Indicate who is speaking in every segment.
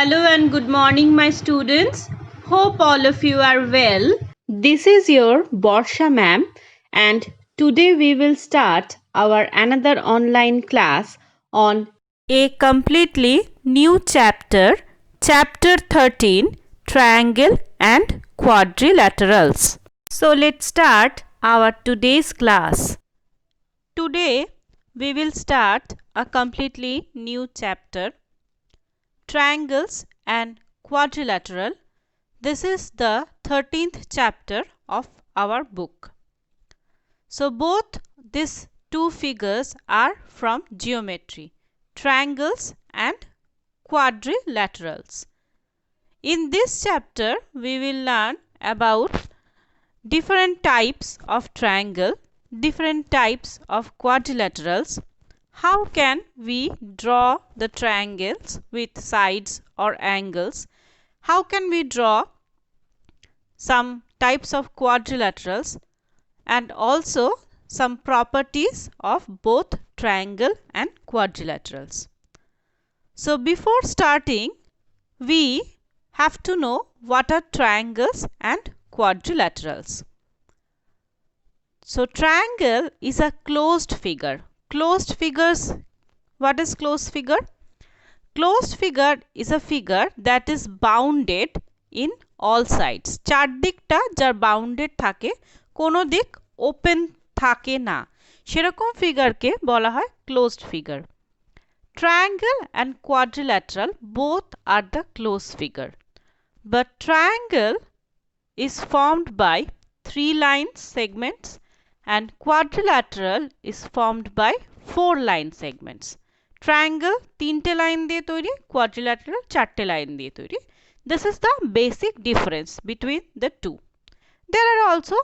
Speaker 1: Hello and good morning, my students. Hope all of you are well. This is your Borsha ma'am, and today we will start our another online class on a completely new chapter, chapter 13, Triangle and Quadrilaterals. So let's start our today's class. Today we will start a completely new chapter, Triangles and Quadrilateral. This is the 13th chapter of our book. So both these two figures are from geometry, triangles and quadrilaterals. In this chapter we will learn about different types of triangle, different types of quadrilaterals. How can we draw the triangles with sides or angles? How can we draw some types of quadrilaterals, and also some properties of both triangle and quadrilaterals. So before starting, we have to know what are triangles and quadrilaterals. So triangle is a closed figure. Closed figures, what is closed figure? Closed figure is a figure that is bounded in all sides. চারদিকটা যার bounded থাকে, কোনো দিক open থাকে না, সেরকম ফিগারকে বলা হয় closed figure. Triangle and quadrilateral both are the closed figure. But triangle is formed by 3 line segments and quadrilateral is formed by 4 line segments. Triangle 3টে লাইন দিয়ে তৈরি, quadrilateral 4টে লাইন দিয়ে তৈরি. This is the basic difference between the two. There are also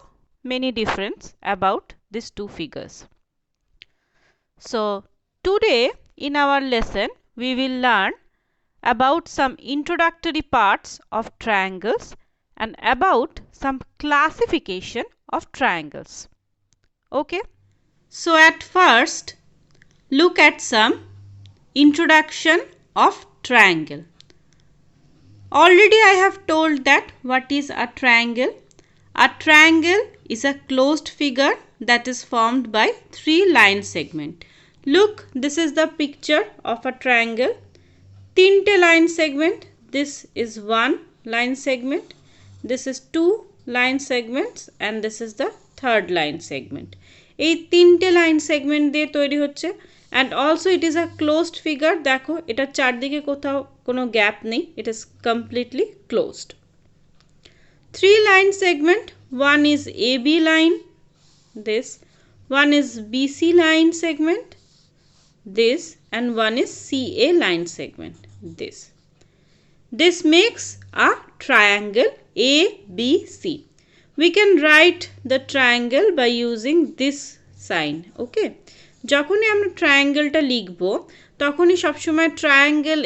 Speaker 1: many difference about these two figures. So today in our lesson we will learn about some introductory parts of triangles and about some classification of triangles. Okay, so at first look at some introduction of triangle. Already I have told that what is a triangle. A triangle is a closed figure that is formed by 3 line segment. Look, this is the picture of a triangle. 3টে line segment. This is 1 line segment. This is 2 line segments and this is the 3rd line segment. এই 3টে line segment দিয়ে তৈরি হচ্ছে, and also it is a closed figure. দেখো এটা চারদিকে কোথাও কোনো গ্যাপ নেই, it is completely closed. 3 line segment, one is AB line, this, one is BC line segment, this, and one is CA line segment, this. This makes a triangle ABC. We can write the triangle by using this sign. Okay, যখনই আমরা ট্রায়াঙ্গেলটা লিখব তখনই সবসময় triangle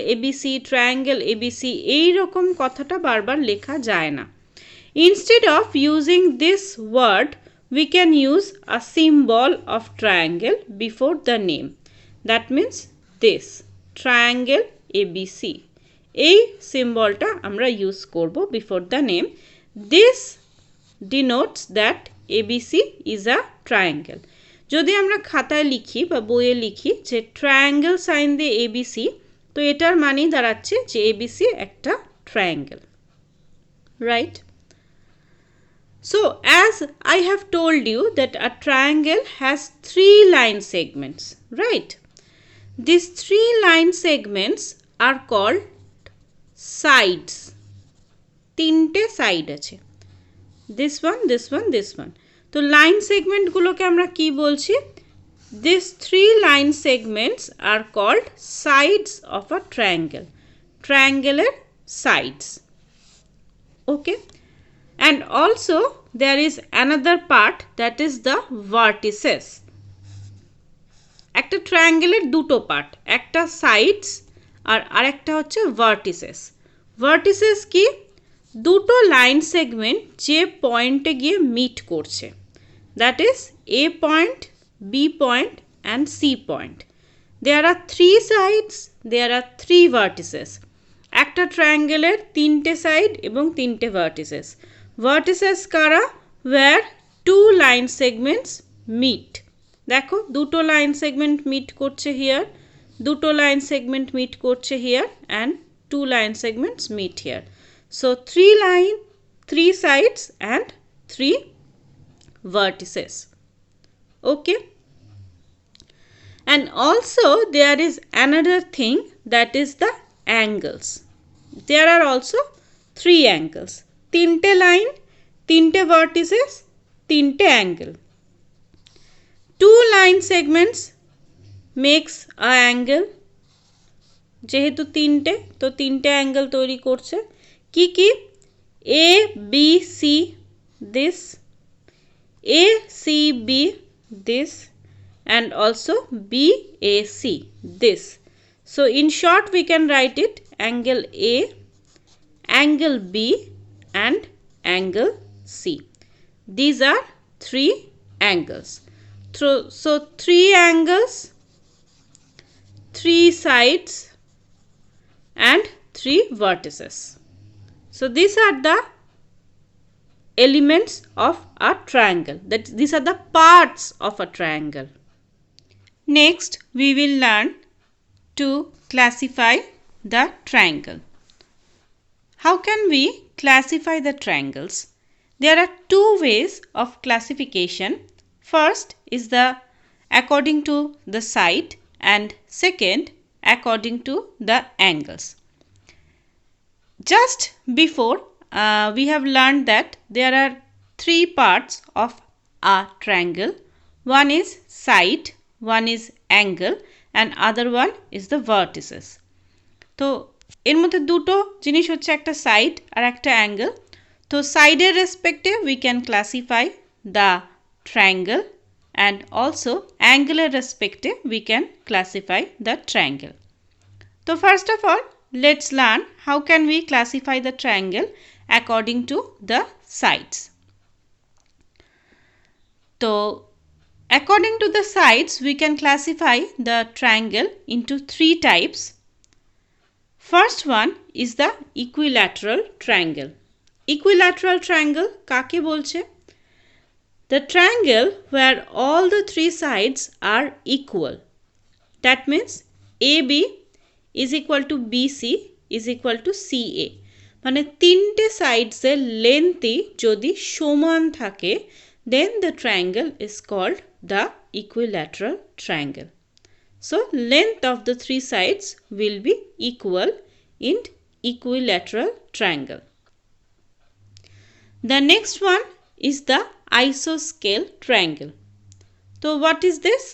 Speaker 1: ABC এই রকম কথাটা বারবার লেখা যায় না. Instead of using this word, we can use a symbol of triangle before the name. That means this, triangle ABC. এই সিম্বলটা আমরা ইউজ করব before the name. This denotes that ABC is a triangle. যদি আমরা খাতায় লিখি বা বইয়ে লিখি যে ট্রায়াঙ্গেল সাইন দিয়ে ABC, তো এটার মানেই দাঁড়াচ্ছে যে ABC একটা triangle, right? So as I have told you that a triangle has 3 line segments, right? These 3 line segments are called sides. 3টে সাইড আছে, this one, this one, this one. তো লাইন সেগমেন্টগুলোকে আমরা কি বলছি? These 3 line segments are called sides of a triangle. Triangular sides. Okay. And also there is another part, that is the vertices. একটা ট্রায়াঙ্গেলের দুটো part, একটা sides are আরেকটা হচ্ছে vertices. Vertices কি? দুটো লাইন সেগমেন্ট যে পয়েন্টে গিয়ে মিট করছে, that is A point, B point and C point. There are 3 sides, there are 3 vertices. একটা ট্রায়াঙ্গেলের তিনটে সাইড এবং তিনটে ভার্টিসেস। ভার্টিসেস কারা? where two line segments meet. দেখো দুটো লাইন সেগমেন্ট মিট করছে হিয়ার, দুটো লাইন সেগমেন্ট মিট করছে here and two line segments meet here. So three sides and three vertices. Okay. And also there is another thing, that is the angles. There are also three angles. তিনটে line, তিনটে vertices, তিনটে angle. Two line segments makes a angle. যেহেতু তিনটে, তো তিনটে angle তৈরি করছে। কি কি? A B C this, A C B this, and also BAC this. So in short we can write it angle A, angle B and angle C. These are three angles. So three angles, three sides and three vertices. So these are the elements of a triangle. These are the parts of a triangle. Next, we will learn to classify the triangle. How can we classify the triangles? There are two ways of classification. First is the according to the side and second according to the angles. Just before we have learned that there are three parts of a triangle. One is side, one is angle and other one is the vertices. তো এর মধ্যে দুটো জিনিস হচ্ছে একটা side আর একটা angle. তো সাইডের রেসপেক্টে we can classify the triangle and also অ্যাঙ্গেলের রেসপেক্টে we can classify the triangle. So first of all, let's learn how can we classify the triangle according to the sides. So according to the sides, we can classify the triangle into three types. First one is the equilateral triangle. Equilateral triangle কাকে বলছে? The triangle where all the three sides are equal. That means AB is equal to BC is equal to CA. মানে তিনটে সাইডসের লেন্থই যদি সমান থাকে, then the triangle is called the equilateral triangle. So length of the three sides will be equal in equilateral triangle. The next one is the isosceles triangle. So what is this?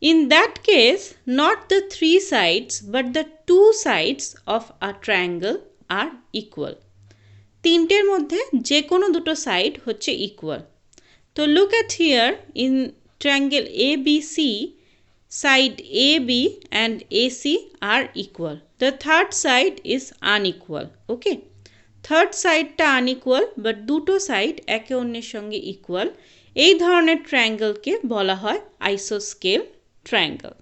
Speaker 1: In that case, not the three sides but the two sides of a triangle are equal. তিনটের মধ্যে যে কোনো দুটো side হচ্ছে equal. So look at here in triangle ABC, side AB and AC are equal. The third side is unequal. Okay. Third side টা unequal but দুটো side একে অন্যের সঙ্গে equal. এই ধরনের ট্রায়াঙ্গেলকে বলা হয় isosceles triangle.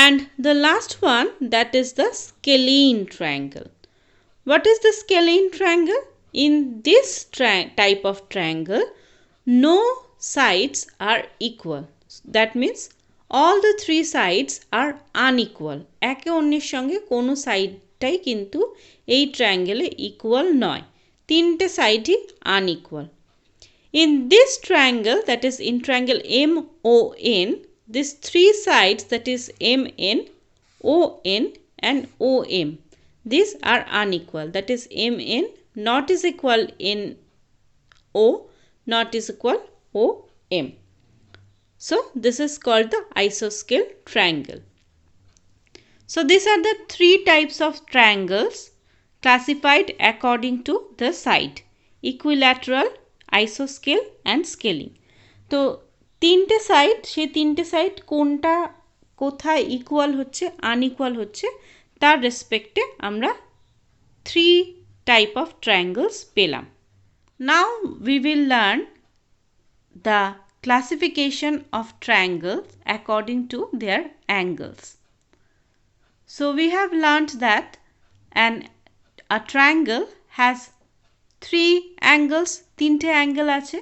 Speaker 1: And the last one, that is the scalene triangle. What is the scalene triangle? In this type of triangle, no sides are equal. That means all the three sides are unequal. একে অন্যের সঙ্গে কোনো সাইডটাই কিন্তু এই ট্রায়াঙ্গেলে equal নয়। তিনটে সাইডই unequal. In this triangle, that is in triangle MON, these three sides, that is MN, ON and OM, these are unequal. That is MN not is equal NO, not is equal OM. So this is called the isosceles triangle. So these are the three types of triangles classified according to the side: equilateral, isosceles and scalene. তো তিনটে side, সেই তিনটে side কোনটা কোথায় equal হচ্ছে unequal হচ্ছে তার রেসপেক্টে আমরা থ্রি টাইপ অফ ট্রায়াঙ্গলস পেলাম। Now we will learn the classification of triangles according to their angles. So we have learnt that a triangle has three angles, tinte angle ache.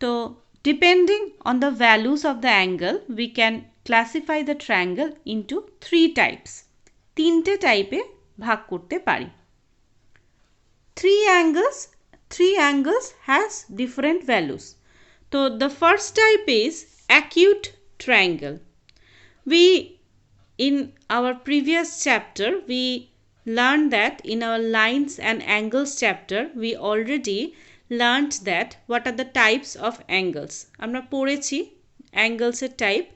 Speaker 1: So depending on the values of the angle, we can classify the triangle into three types. Tinte type e bhag korte pari. Three angles has different values. So the first type is acute triangle. In our previous chapter, we learned that in our lines and angles chapter, we already learned that what are the types of angles. Amra porechi angles type.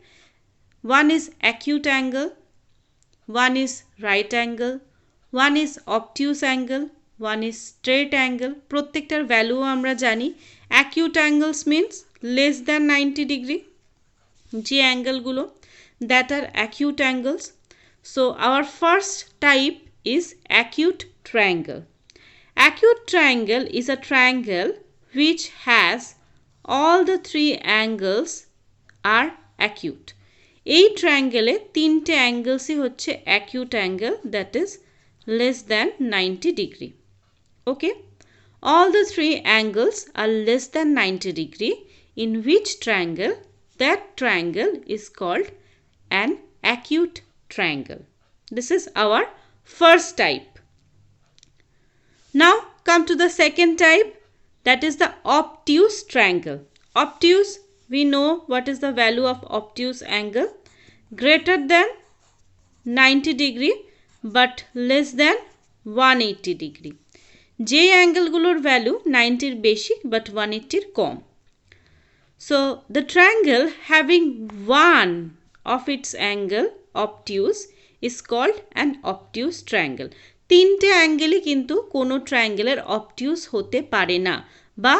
Speaker 1: One is acute angle, one is right angle, one is obtuse angle, one is straight angle. Prottektar value amra jani. Acute angles means less than 90 degree. Je angle gulo that are acute angles. So our first type is acute triangle. Acute triangle is a triangle which has all the three angles are acute. এই triangle তিনটে angles হচ্ছে acute angle, that is less than 90 degree. Okay, all the three angles are less than 90 degree, in which triangle that triangle is called an acute triangle. This is our first type. Now come to the second type, that is the obtuse triangle. Obtuse, we know what is the value of obtuse angle. Greater than 90 degree but less than 180 degree. যে অ্যাঙ্গেলগুলোর value 90 বেশি but 180 com. So the triangle having one of its angle obtuse is called an obtuse triangle. তিনটে অ্যাঙ্গেলই কিন্তু কোনো ট্রায়াঙ্গেলের obtuse হতে পারে না বা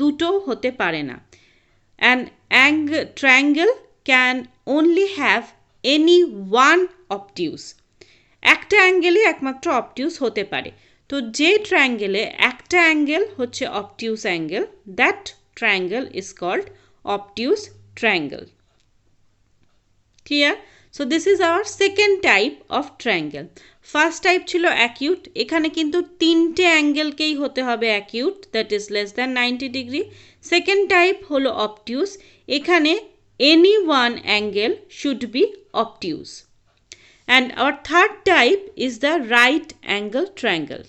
Speaker 1: দুটো হতে পারে না. An triangle can only have any one obtuse. একটা অ্যাঙ্গেলই একমাত্র obtuse হতে পারে. তো যে ট্রায়াঙ্গেলে একটা অ্যাঙ্গেল হচ্ছে obtuse angle, that triangle is called obtuse triangle. Clear? So this is our second type of triangle. First type ছিল acute. এখানে কিন্তু তিনটে অ্যাঙ্গেলকেই হতে হবে acute, that is less than 90 degree. Second type হলো obtuse. এখানে any one angle should be obtuse. And our third type is the right angle triangle.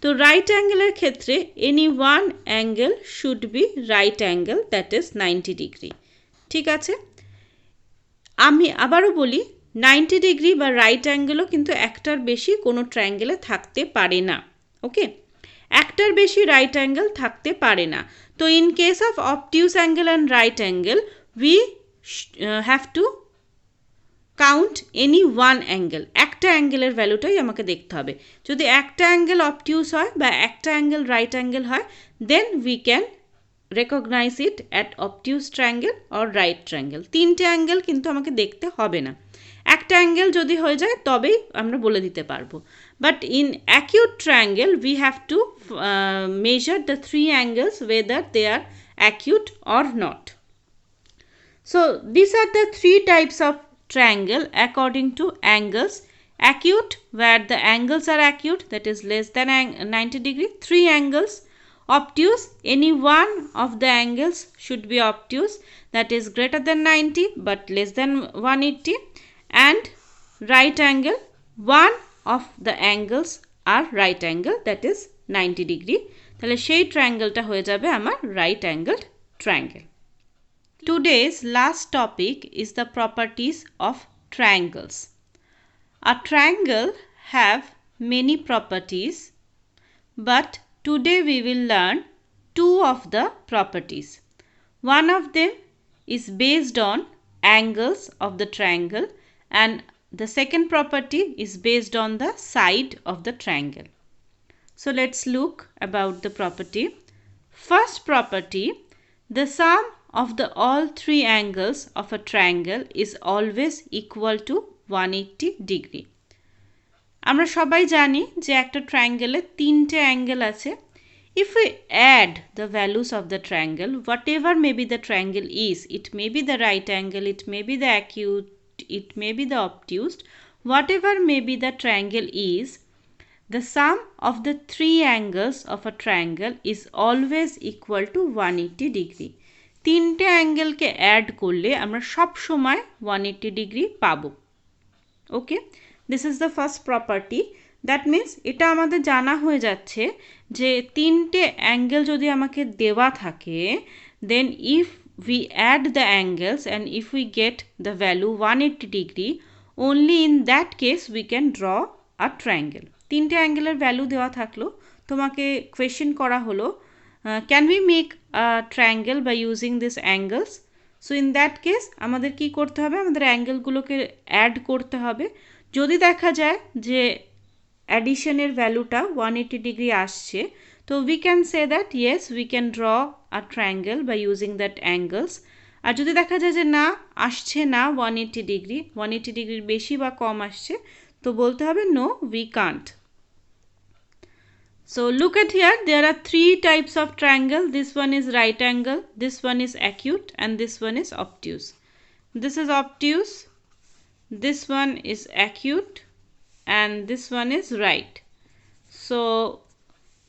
Speaker 1: তো right angle এর ক্ষেত্রে any one angle should be right angle, that is 90 degree. ঠিক আছে? আমি আবারও বলি 90 ডিগ্রি বা রাইট অ্যাঙ্গেলও কিন্তু একটার বেশি কোনো ট্রায়াঙ্গেলে থাকতে পারে না. ওকে, একটার বেশি রাইট অ্যাঙ্গেল থাকতে পারে না. তো in case of obtuse angle and right angle we have to count any one angle. একটা অ্যাঙ্গেলের ভ্যালুটাই আমাকে দেখতে হবে. যদি একটা অ্যাঙ্গেল অবটিউস হয় বা একটা অ্যাঙ্গেল রাইট অ্যাঙ্গেল হয়, then we can recognize it at obtuse triangle or right triangle. তিনটে অ্যাঙ্গেল কিন্তু আমাকে দেখতে হবে না. একটা অ্যাঙ্গেল যদি হয়ে যায় তবেই আমরা বলে দিতে পারবো. But in acute triangle we have to measure the three angles whether they are acute or not. So these are the three types of triangle according to angles. Acute, where the angles are acute, that is less than 90 degree. Three angles. Obtuse, any one of the angles should be obtuse, that is greater than 90 but less than 180. And right angle, one of the angles are right angle, that is 90 degree. তাহলে সেই ট্রায়াঙ্গেলটা হয়ে যাবে আমার right angled triangle. Today's last topic is the properties of triangles. A triangle have many properties, but today we will learn two of the properties. One of them is based on angles of the triangle and the second property is based on the side of the triangle. So let's look about the property. First property, the sum of the all three angles of a triangle is always equal to 180 degree. আমরা সবাই জানি যে একটা ট্রায়াঙ্গেলে তিনটে angle আছে. If we add the values of the triangle, whatever may be the triangle is, it may be the right angle, it may be the acute, it may be the obtuse, whatever may be the triangle is, the sum of the three angles of a triangle is always equal to 180 degree. তিনটে অ্যাঙ্গেলকে add করলে আমরা সব সময় 180 degree পাবো। Okay, this is the first property. That means এটা আমাদের জানা হয়ে যাচ্ছে যে তিনটে অ্যাঙ্গেল যদি আমাকে দেওয়া থাকে, দেন if we add the angles and if we get the value 180 degree, only in that case we can draw a triangle. তিনটে অ্যাঙ্গেলের ভ্যালু দেওয়া থাকলো, তোমাকে কোয়েশ্চেন করা হলো can we make a triangle by using these angles? So in that case আমাদের কি করতে হবে, আমাদের অ্যাঙ্গেলগুলোকে অ্যাড করতে হবে। যদি দেখা যায় যে অ্যাডিশনের ভ্যালুটা 180 ডিগ্রি আসছে, তো we can say that yes we can draw a triangle by using that angles. আর যদি দেখা যায় যে না আসছে না 180 ডিগ্রি, 180 ডিগ্রির বেশি বা কম আসছে, তো বলতে হবে no we can't. So look at here, there are three types of triangle. This one is right angle, this one is acute, and this one is obtuse. This is obtuse, this one is acute, and this one is right. So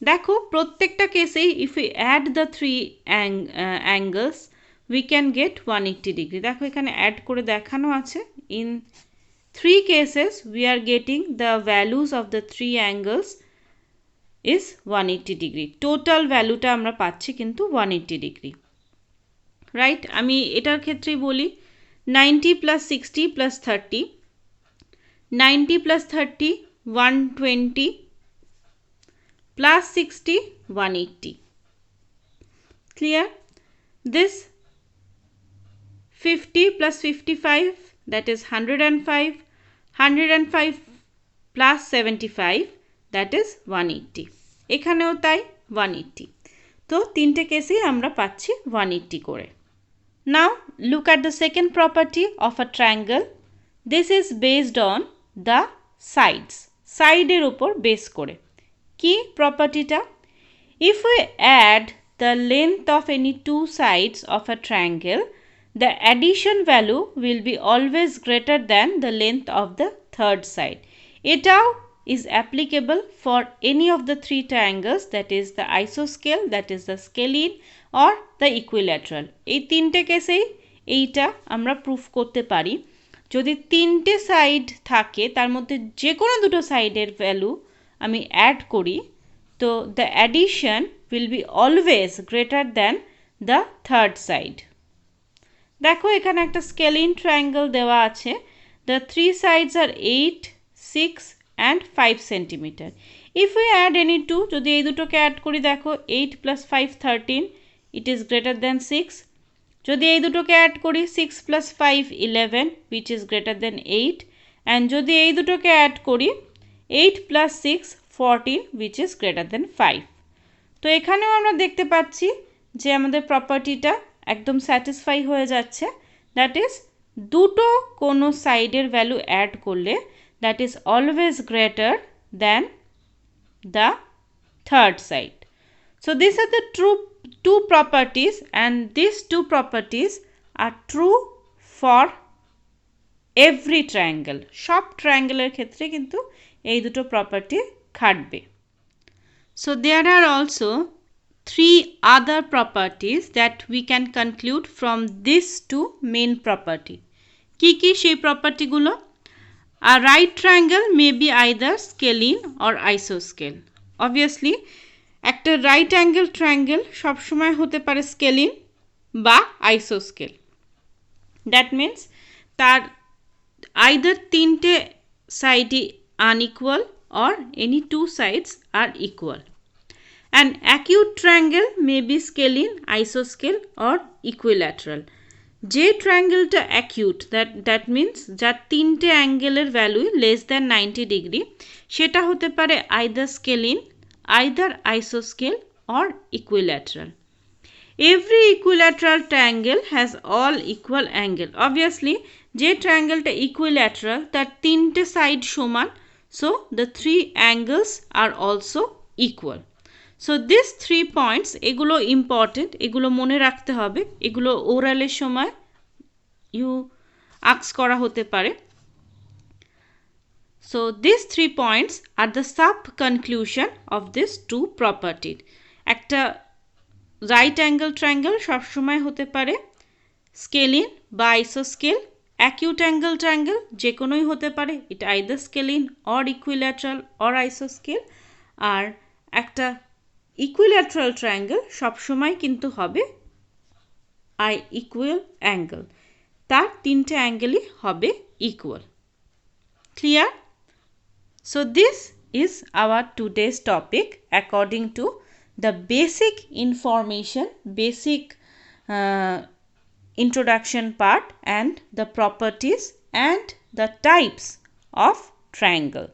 Speaker 1: দেখো প্রত্যেকটা কেসেই if we add the three angles we can get 180 degree. দেখো এখানে add করে দেখানো আছে। in three cases we are getting the values of the three angles is 180 degree. Total ভ্যালুটা আমরা পাচ্ছি কিন্তু 180 ডিগ্রি, রাইট। আমি এটার ক্ষেত্রেই বলি 90 + 60 + 30, 90 + 30 120 plus 60 180. Clear? This 50 + 55 that is 105, 105 plus 75 that is 180. এখানেও তাই 180। তো তিনটে কেসেই আমরা পাচ্ছি 180 করে। Now look at the second property of a triangle. This is based on the sides. সাইডের উপর বেস করে। কি প্রপার্টিটা? If we add the length of any two sides of a triangle, the addition value will be always greater than the length of the third side. এটাও is applicable for any of the three triangles, that is the isoscale, that is the scalene or the equilateral. এই তিনটে কেসেই এইটা আমরা proof করতে পারি। যদি তিনটে side থাকে তার মধ্যে যে কোনো দুটো সাইডের ভ্যালু আমি অ্যাড করি, তো the addition will be always greater than the third side. দেখো এখানে একটা স্কেলিন ট্রায়াঙ্গেল দেওয়া আছে। The three sides are 8, 6 and 5 centimeter. If we add any two, যদি এই দুটোকে অ্যাড করি, দেখো 8 + 5 13, it is greater than 6. যদি এই দুটোকে অ্যাড করি 6 + 5 11, which is greater than 8. and যদি এই দুটোকে অ্যাড করি 8 + 6 14, which is greater than 5. তো এখানেও আমরা দেখতে পাচ্ছি যে আমাদের প্রপার্টিটা একদম স্যাটিসফাই হয়ে যাচ্ছে। দ্যাট ইজ দুটো কোনো সাইডের ভ্যালু অ্যাড করলে that is always greater than the third side. So these are the two properties, and these two properties are true for every triangle. সব ট্রায়াঙ্গেলের ক্ষেত্রে কিন্তু এই দুটো property খাটবে। So there are also three other properties that we can conclude from these two main property. কি কি সেই প্রপার্টিগুলো? A right triangle may be either scalene or isoscale. Obviously, একটা right angle triangle সবসময় হতে পারে scalene বা isoscale. That means তার either তিনটে সাইডই unequal or any two sides are equal. An acute triangle may be scalene, isoscale or equilateral. যে ট্রায়াঙ্গেলটা acute, that means যার তিনটে অ্যাঙ্গেলের ভ্যালু লেস দ্যান 90 ডিগ্রি, সেটা হতে পারে আইদার স্কেলিন, আইদার আইসোস্কেল or equilateral. Every equilateral triangle has all equal angle. Obviously যে ট্রায়াঙ্গেলটা ইকুইল্যাটারাল তার তিনটে সাইড সমান, so the three angles are also equal. So this 3 points, এগুলো ইম্পর্টেন্ট, এগুলো মনে রাখতে হবে, এগুলো ওরালের সময় আস্ক করা হতে পারে। So these 3 points are the sub conclusion of this two property. একটা right angle triangle সব সময় হতে পারে scalene বা isoscale, acute angle triangle যে কোনোই হতে পারে, it either scalene or equilateral or isoscale, আর একটা equilateral triangle সব সময় কিন্তু হবে equal angle, তার তিনটে অ্যাঙ্গেলই হবে equal. Clear? So this is our today's topic according to the basic information, basic introduction part and the properties and the types of triangle.